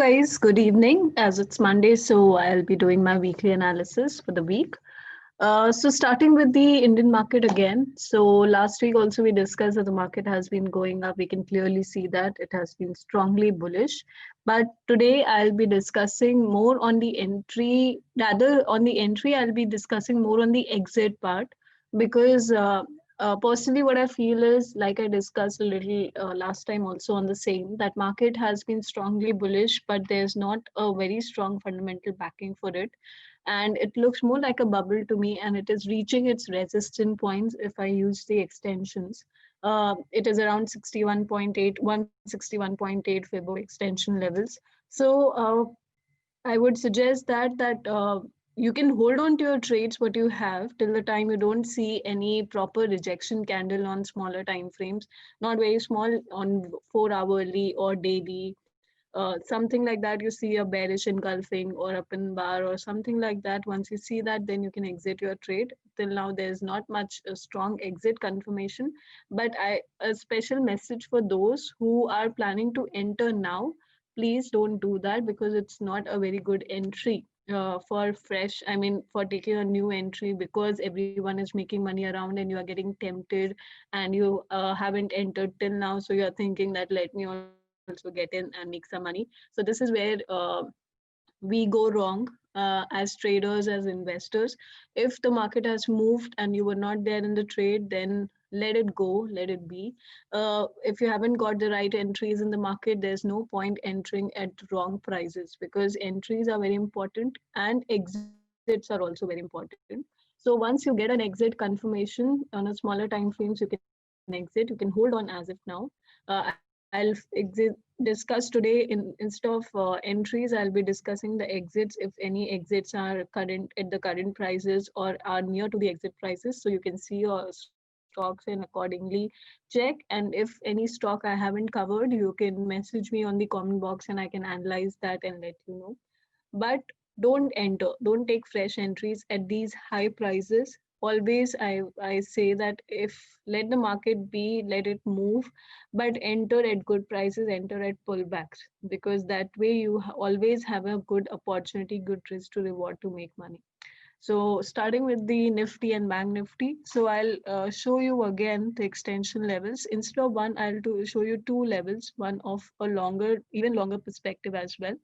guys, good evening. As it's Monday, so I'll be doing my weekly analysis for the week. So starting with the Indian market again. So last week also we discussed that the market has been going up. We can clearly see that it has been strongly bullish. But today I'll be discussing more on the entry, rather on the entry, I'll be discussing more on the exit part because personally what I feel is, like I discussed a little last time also on the same, that market has been strongly bullish, but there's not a very strong fundamental backing for it, and it looks more like a bubble to me, and it is reaching its resistance points. If I use the extensions, it is around 61.8, 161.8 Fibonacci extension levels. So I would suggest that you can hold on to your trades what you have till the time you don't see any proper rejection candle on smaller time frames, not very small, on 4 hourly or daily, something like that. You see a bearish engulfing or a pin bar or something like that. Once you see that, then you can exit your trade. Till now there's not much strong exit confirmation, but a special message for those who are planning to enter now: please don't do that, because it's not a very good entry for fresh, I mean for taking a new entry, because everyone is making money around and you are getting tempted, and you haven't entered till now, so you're thinking that let me also get in and make some money. So this is where we go wrong as traders, as investors. If the market has moved and you were not there in the trade, then let it go, let it be. If you haven't got the right entries in the market, there's no point entering at wrong prices, because entries are very important and exits are also very important. So once you get an exit confirmation on a smaller time frames, you can exit, you can hold on as if now. Discuss today, instead of entries, I'll be discussing the exits, if any exits are current at the current prices or are near to the exit prices, so you can see your stocks and accordingly check. And if any stock I haven't covered, you can message me on the comment box and I can analyze that and let you know. But don't take fresh entries at these high prices. Always I say that, if let the market be, let it move, but enter at good prices, enter at pullbacks, because that way you always have a good opportunity, good risk to reward to make money. So starting with the Nifty and Bank Nifty, so I'll show you again the extension levels. Instead of one, show you two levels, one of a longer, even longer perspective as well.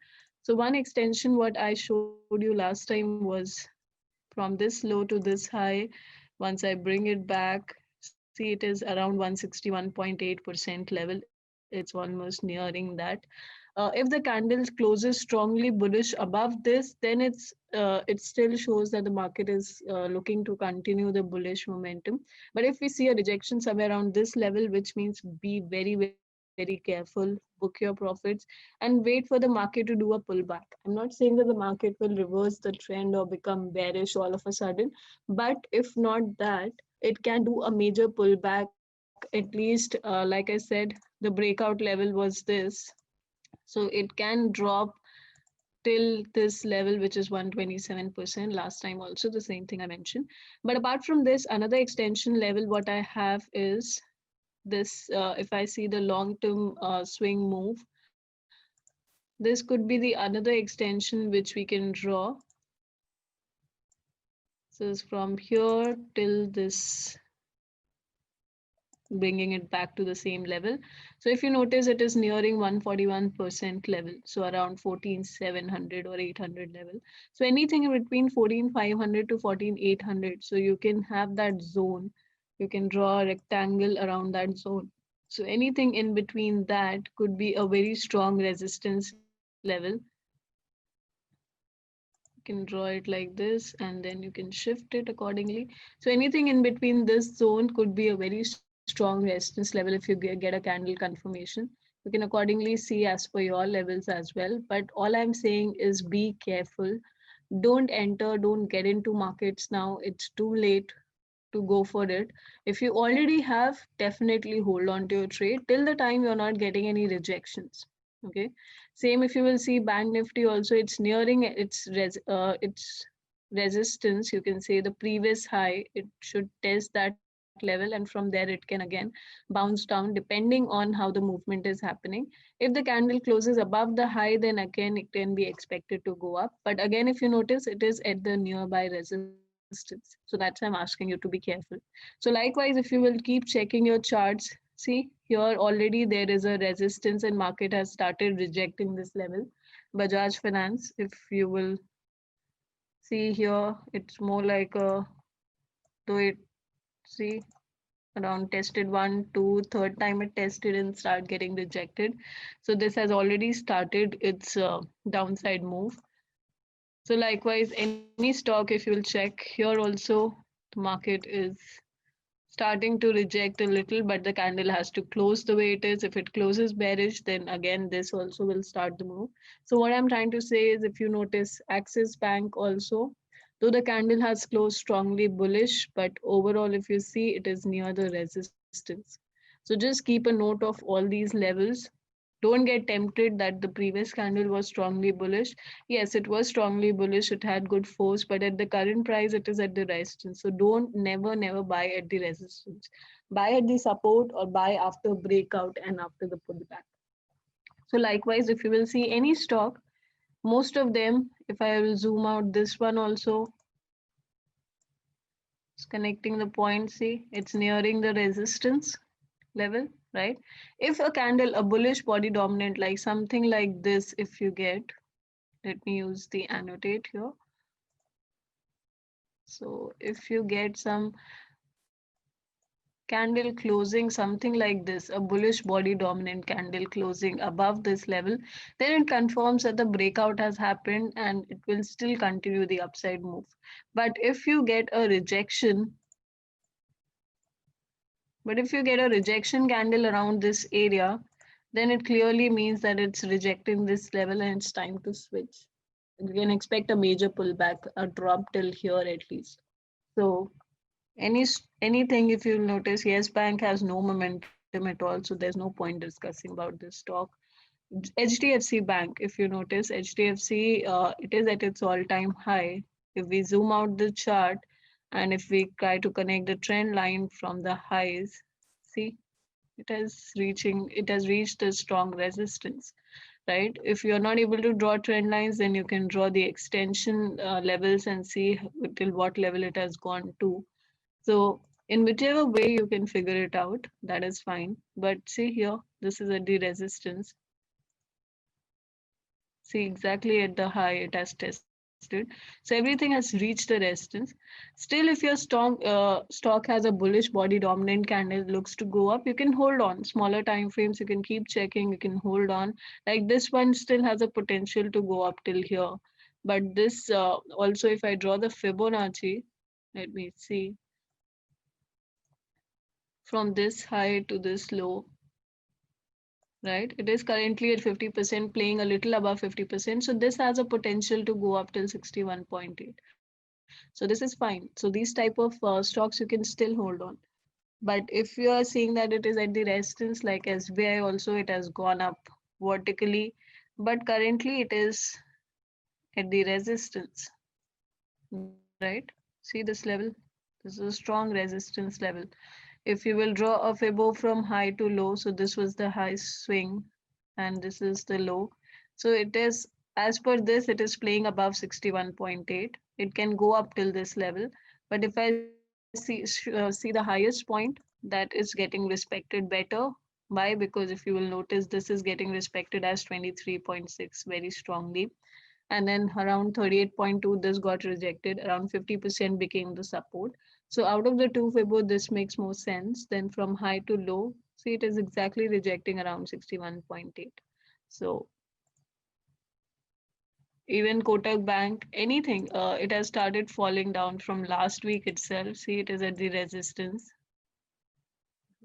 So one extension, what I showed you last time, was from this low to this high. Once I bring it back, see it is around 161.8% level. It's almost nearing that. If the candle closes strongly bullish above this, then it still shows that the market is looking to continue the bullish momentum. But if we see a rejection somewhere around this level, which means be very, very careful, book your profits, and wait for the market to do a pullback. I'm not saying that the market will reverse the trend or become bearish all of a sudden, but if not that, it can do a major pullback. At least, like I said, the breakout level was this, so it can drop till this level, which is 127%. Last time also the same thing I mentioned. But apart from this, another extension level what I have is this. If I see the long term swing move, this could be the another extension which we can draw. So it's from here till this, bringing it back to the same level. So if you notice, it is nearing 141% level, so around 14,700 or 800 level. So anything in between 14,500 to 14,800, so you can have that zone. You can draw a rectangle around that zone. So anything in between that could be a very strong resistance level. You can draw it like this, and then you can shift it accordingly. So anything in between this zone could be a very strong resistance level. If you get a candle confirmation, you can accordingly see as per your levels as well. But all I'm saying is be careful. Don't enter, don't get into markets now. It's too late to go for it. If you already have, definitely hold on to your trade till the time you're not getting any rejections. Okay. Same if you will see Bank Nifty also, it's nearing its resistance. You can say the previous high. It should test that level, and from there it can again bounce down depending on how the movement is happening. If the candle closes above the high, then again it can be expected to go up. But again, if you notice, it is at the nearby resistance. So that's why I'm asking you to be careful. So likewise, if you will keep checking your charts, see here already there is a resistance and market has started rejecting this level. Bajaj Finance, if you will see here, it's more like a, though it, see, around tested one, two, third time it tested and start getting rejected. So this has already started its downside move. So likewise, any stock, if you will check here also, the market is starting to reject a little, but the candle has to close the way it is. If it closes bearish, then again this also will start the move. So what I'm trying to say is, if you notice Axis Bank also, though the candle has closed strongly bullish, but overall if you see, it is near the resistance. So just keep a note of all these levels. Don't get tempted that the previous candle was strongly bullish. Yes, it was strongly bullish, it had good force, but at the current price it is at the resistance. So don't never buy at the resistance. Buy at the support or buy after breakout and after the pullback. So likewise, if you will see any stock, most of them, if I will zoom out this one also, it's connecting the point, see, it's nearing the resistance level, right? If a candle, a bullish body dominant, like something like this, if you get, let me use the annotate here. So if you get some candle closing something like this, a bullish body dominant candle closing above this level, then it confirms that the breakout has happened and it will still continue the upside move. But if you get a rejection, candle around this area, then it clearly means that it's rejecting this level and it's time to switch. You can expect a major pullback, a drop till here at least. So anything, if you notice, Yes Bank has no momentum at all, so there's no point discussing about this stock. HDFC Bank, if you notice, HDFC, it is at its all-time high. If we zoom out the chart and if we try to connect the trend line from the highs, see, it has reached a strong resistance, right? If you're not able to draw trend lines, then you can draw the extension levels and see till what level it has gone to. So in whichever way you can figure it out, that is fine. But see here, this is at the resistance. See exactly at the high it has tested. So everything has reached the resistance. Still, if your stock has a bullish body dominant candle looks to go up, you can hold on. Smaller time frames, you can keep checking, you can hold on. Like this one still has a potential to go up till here. But this also, if I draw the Fibonacci, let me see, from this high to this low, right? It is currently at 50%, playing a little above 50%. So this has a potential to go up till 61.8. So this is fine. So these type of stocks you can still hold on. But if you are seeing that it is at the resistance, like SBI also, it has gone up vertically, but currently it is at the resistance, right? See this level? This is a strong resistance level. If you will draw a Fibo from high to low, so this was the high swing and this is the low. So it is, as per this, it is playing above 61.8. It can go up till this level. But if I see the highest point, that is getting respected better. Why? Because if you will notice, this is getting respected as 23.6 very strongly. And then around 38.2, this got rejected. Around 50% became the support. So out of the two Fibo, this makes more sense. Then from high to low, see, it is exactly rejecting around 61.8. So even Kotak Bank, anything, it has started falling down from last week itself. See, it is at the resistance,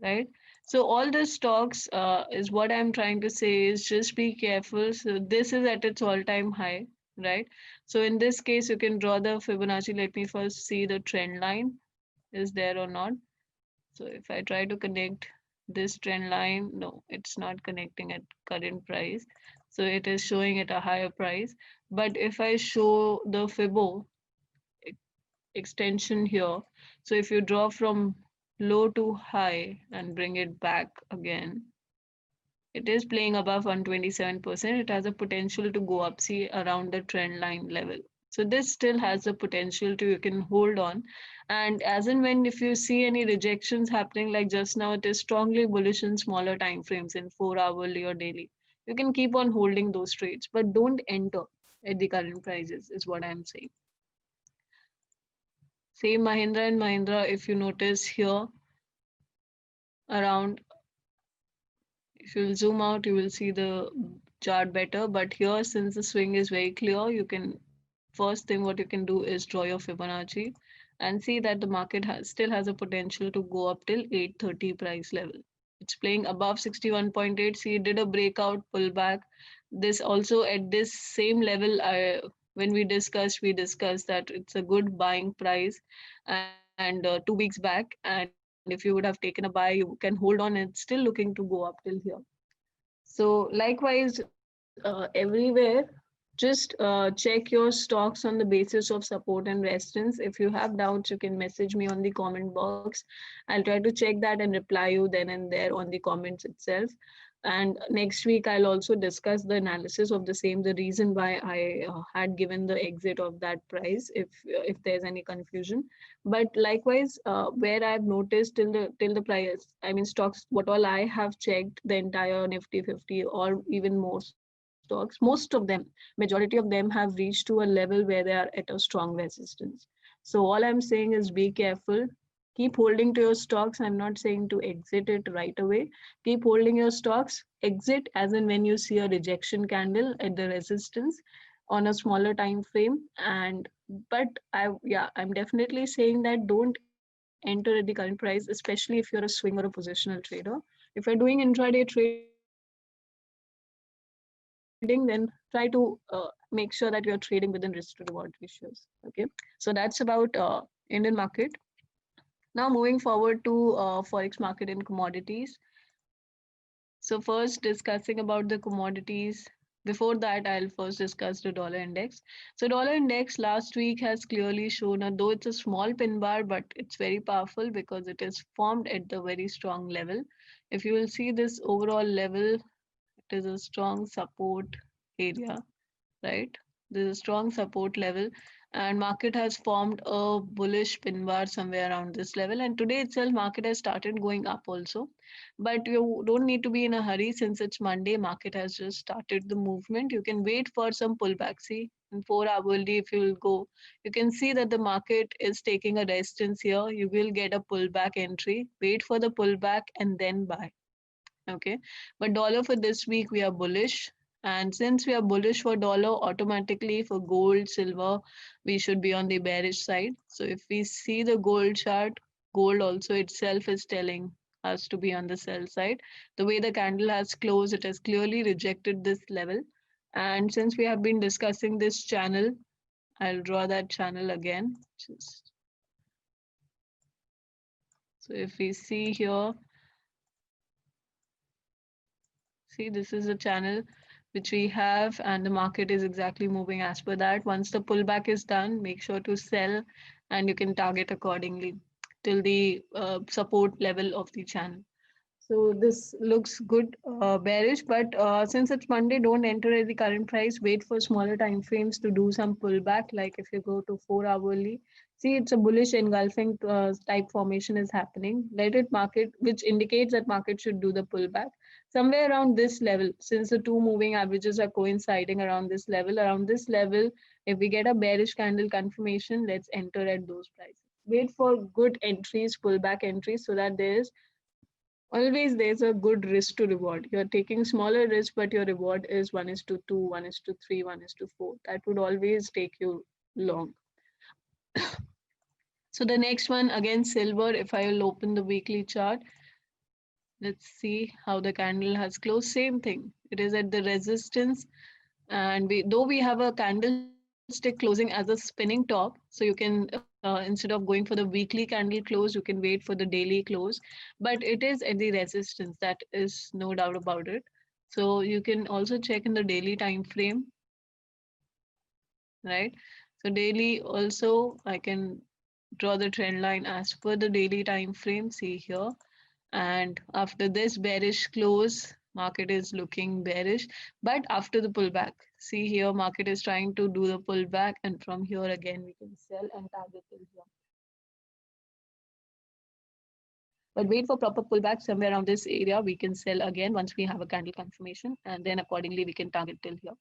right? So all the stocks is what I'm trying to say is just be careful. So this is at its all-time high, right? So in this case, you can draw the Fibonacci. Let me first see the trend line is there or not. So if I try to connect this trend line, no, it's not connecting at current price. So it is showing at a higher price. But if I show the Fibo extension here, so if you draw from low to high and bring it back again. It is playing above 127%. It has a potential to go up, see, around the trend line level. So this still has the potential to, you can hold on. And as and when, if you see any rejections happening, like just now, it is strongly bullish in smaller time frames in 4 hourly or daily. You can keep on holding those trades, but don't enter at the current prices, is what I'm saying. Same Mahindra and Mahindra, if you notice here around, if you'll zoom out, you will see the chart better. But here, since the swing is very clear, you can, first thing what you can do is draw your Fibonacci and see that the market still has a potential to go up till 830 price level. It's playing above 61.8. See, it did a breakout pullback. This also at this same level, when we discussed that it's a good buying price. And 2 weeks back, and if you would have taken a buy, you can hold on. It's still looking to go up till here. So likewise, everywhere, just check your stocks on the basis of support and resistance. If you have doubts, you can message me on the comment box. I'll try to check that and reply you then and there on the comments itself. And next week, I'll also discuss the analysis of the same, the reason why I had given the exit of that price, if there's any confusion. But likewise, where I've noticed till the price, I mean stocks, what all I have checked, the entire Nifty 50 or even more stocks, most of them, majority of them have reached to a level where they are at a strong resistance. So all I'm saying is be careful. Keep holding to your stocks. I'm not saying to exit it right away. Keep holding your stocks. Exit as in when you see a rejection candle at the resistance on a smaller time frame. And but I'm definitely saying that don't enter at the current price, especially if you're a swing or a positional trader. If you're doing intraday trading, then try to make sure that you're trading within risk to reward ratios. Okay, so that's about Indian market. Now moving forward to forex market and commodities. So first discussing about the commodities. Before that, I'll first discuss the dollar index. So dollar index last week has clearly shown, though it's a small pin bar, but it's very powerful because it is formed at the very strong level. If you will see this overall level, it is a strong support area, right? There's a strong support level, and market has formed a bullish pin bar somewhere around this level. And today itself, market has started going up also, but you don't need to be in a hurry since it's Monday. Market has just started the movement. You can wait for some pullback. See, in 4 hourly, if you will go, you can see that the market is taking a resistance here. You will get a pullback entry. Wait for the pullback and then buy. Okay, but dollar for this week we are bullish, and since we are bullish for dollar, automatically for gold, silver, we should be on the bearish side. So if we see the gold chart, gold also itself is telling us to be on the sell side. The way the candle has closed, it has clearly rejected this level. And since we have been discussing this channel, I'll draw that channel again. So if we see here, see, this is a channel which we have, and the market is exactly moving as per that. Once the pullback is done, make sure to sell, and you can target accordingly till the support level of the channel. So this looks good, bearish, but since it's Monday, don't enter at the current price. Wait for smaller time frames to do some pullback. Like if you go to 4 hourly, see it's a bullish engulfing type formation is happening. Let it market, which indicates that market should do the pullback somewhere around this level. Since the two moving averages are coinciding around this level, if we get a bearish candle confirmation, let's enter at those prices. Wait for good entries, pullback entries, so that there's a good risk to reward. You're taking smaller risk, but your reward is 1:2, 1:3, 1:4. That would always take you long. So the next one, again, silver. If I will open the weekly chart, let's see how the candle has closed. Same thing. It is at the resistance, and though we have a candlestick closing as a spinning top, so you can instead of going for the weekly candle close, you can wait for the daily close. But it is at the resistance. That is no doubt about it. So you can also check in the daily time frame, right? So daily also I can draw the trend line as per the daily time frame, see here. And after this bearish close, market is looking bearish, but after the pullback, see here, market is trying to do the pullback, and from here again we can sell and target till here. But wait for proper pullback somewhere around this area, we can sell again once we have a candle confirmation, and then accordingly we can target till here.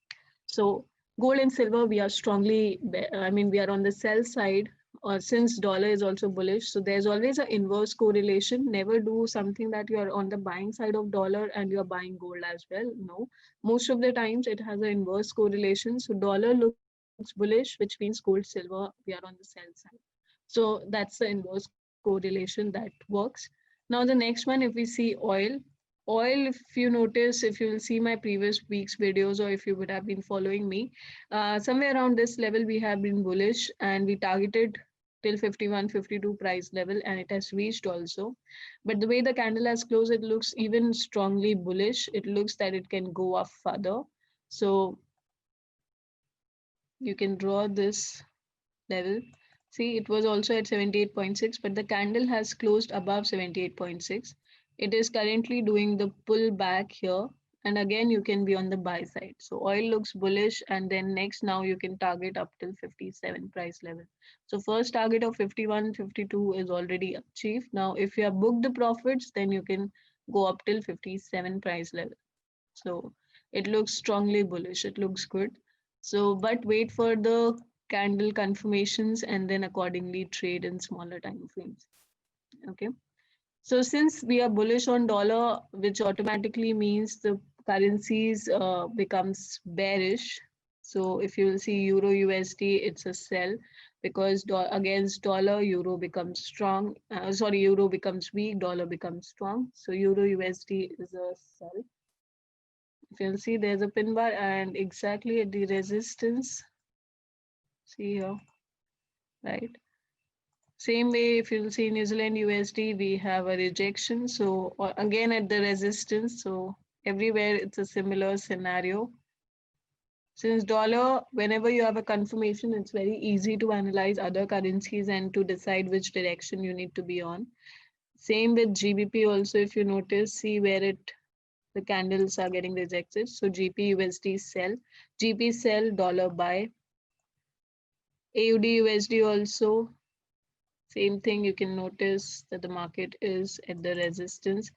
So gold and silver, we are strongly, we are on the sell side, or since dollar is also bullish. So there's always an inverse correlation. Never do something that you're on the buying side of dollar and you're buying gold as well. No, most of the times it has an inverse correlation. So dollar looks bullish, which means gold, silver, we are on the sell side. So that's the inverse correlation that works. Now the next one, if we see oil, if you notice, if you will see my previous week's videos, or if you would have been following me, somewhere around this level we have been bullish, and we targeted till 51 52 price level, and it has reached also. But the way the candle has closed, it looks even strongly bullish. It looks that it can go up further. So you can draw this level. See, it was also at 78.6, but the candle has closed above 78.6. It is currently doing the pullback here. And again, you can be on the buy side. So oil looks bullish. And then next, now you can target up till 57 price level. So first target of 51, 52 is already achieved. Now, if you have booked the profits, then you can go up till 57 price level. So it looks strongly bullish. It looks good. So, but wait for the candle confirmations and then accordingly trade in smaller time frames. Okay. So since we are bullish on dollar, which automatically means the currencies becomes bearish. So if you will see Euro USD, it's a sell, because against dollar, Euro becomes strong. Euro becomes weak, dollar becomes strong. So Euro USD is a sell. If you'll see, there's a pin bar, and exactly at the resistance, see here, right? Same way, if you'll see New Zealand USD, we have a rejection. So again at the resistance. So everywhere it's a similar scenario. Since dollar, whenever you have a confirmation, it's very easy to analyze other currencies and to decide which direction you need to be on. Same with GBP also, if you notice, see where the candles are getting rejected. So GP USD sell, GP sell, dollar buy. AUD USD also, same thing. You can notice that the market is at the resistance.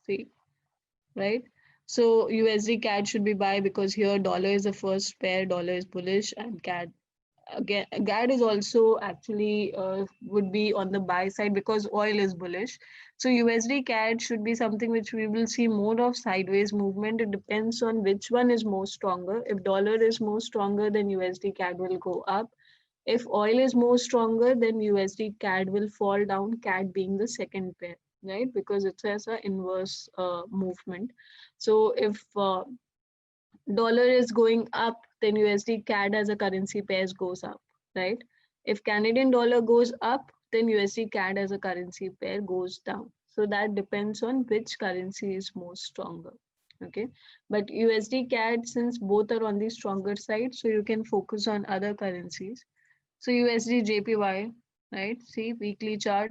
See, right? So USD CAD should be buy, because here dollar is the first pair, dollar is bullish, and CAD again, GAD is also actually would be on the buy side because oil is bullish. So USD CAD should be something which we will see more of sideways movement. It depends on which one is more stronger. If dollar is more stronger, then USD CAD will go up. If oil is more stronger, then USD CAD will fall down, CAD being the second pair, right? Because it has an inverse movement. So if dollar is going up, then USD CAD as a currency pairs goes up, right? If Canadian dollar goes up, then USD CAD as a currency pair goes down. So that depends on which currency is more stronger. Okay, but USD CAD, since both are on the stronger side, so you can focus on other currencies. So USD JPY, right? See weekly chart,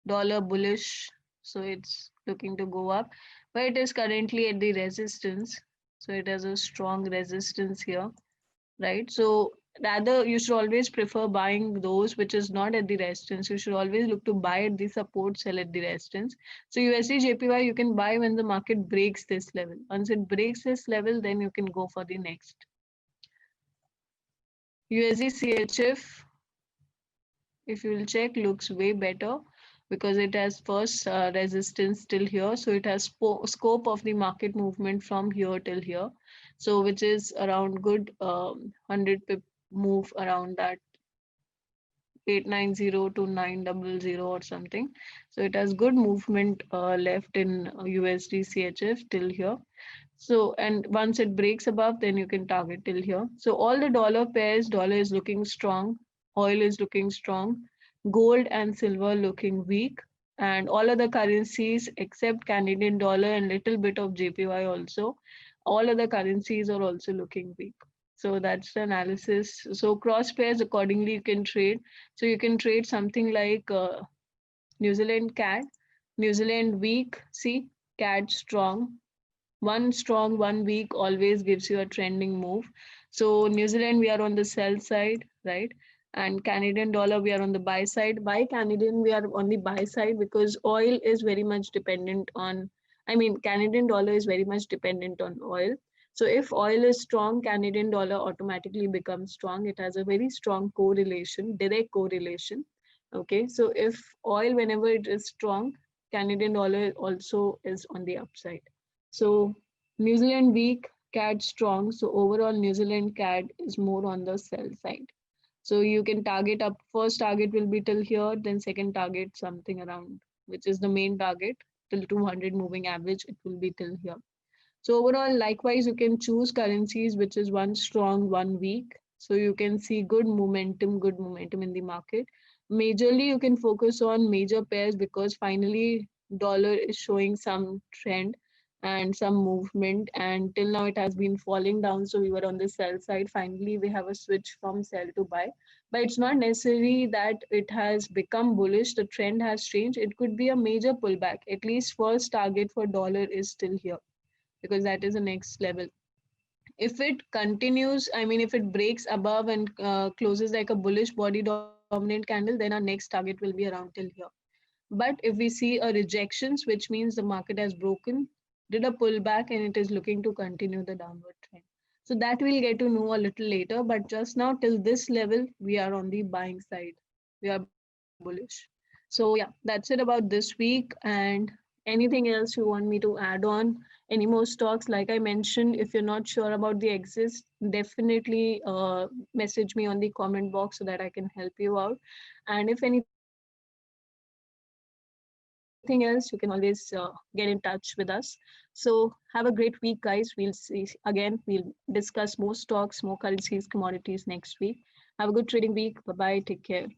dollar bullish, so it's looking to go up, but it is currently at the resistance. So it has a strong resistance here, right? So rather you should always prefer buying those which is not at the resistance. You should always look to buy at the support, sell at the resistance. So USD JPY you can buy when the market breaks this level. Once it breaks this level, then you can go for the next. USD CHF, if you will check, looks way better because it has first resistance till here. So it has scope of the market movement from here till here. So which is around good 100 pip move around that 890 to 900 or something. So it has good movement left in USD CHF till here. So, and once it breaks above, then you can target till here. So all the dollar pairs, dollar is looking strong, oil is looking strong, gold and silver looking weak, and all other currencies except Canadian dollar and little bit of JPY also, all other currencies are also looking weak. So that's the analysis. So cross pairs accordingly you can trade. So you can trade something like New Zealand CAD, New Zealand weak, see CAD strong. One strong, one weak always gives you a trending move. So New Zealand, we are on the sell side, right? And Canadian dollar, we are on the buy side. By Canadian, we are on the buy side because oil is very much dependent on, I mean, Canadian dollar is very much dependent on oil. So if oil is strong, Canadian dollar automatically becomes strong. It has a very strong correlation, direct correlation. Okay, so if oil, whenever it is strong, Canadian dollar also is on the upside. So New Zealand weak, CAD strong. So overall, New Zealand CAD is more on the sell side. So you can target up. First target will be till here, then second target something around, which is the main target till 200 moving average. It will be till here. So overall, likewise, you can choose currencies which is one strong, one weak. So you can see good momentum in the market. Majorly, you can focus on major pairs because finally dollar is showing some trend and some movement. And till now, it has been falling down. So we were on the sell side. Finally, we have a switch from sell to buy. But it's not necessary that it has become bullish. The trend has changed. It could be a major pullback. At least first target for dollar is still here because that is the next level. If it continues, I mean, if it breaks above and closes like a bullish body dominant candle, then our next target will be around till here. But if we see a rejections, which means the market has broken, did a pullback, and it is looking to continue the downward trend. So that we'll get to know a little later. But just now, till this level, we are on the buying side. We are bullish. So yeah, that's it about this week. And anything else you want me to add on? Any more stocks? Like I mentioned, if you're not sure about the exits, definitely message me on the comment box so that I can help you out. And if anything else, you can always get in touch with us. So have a great week, guys. We'll see again. We'll discuss more stocks, more currencies, commodities next week. Have a good trading week. Bye bye. Take care.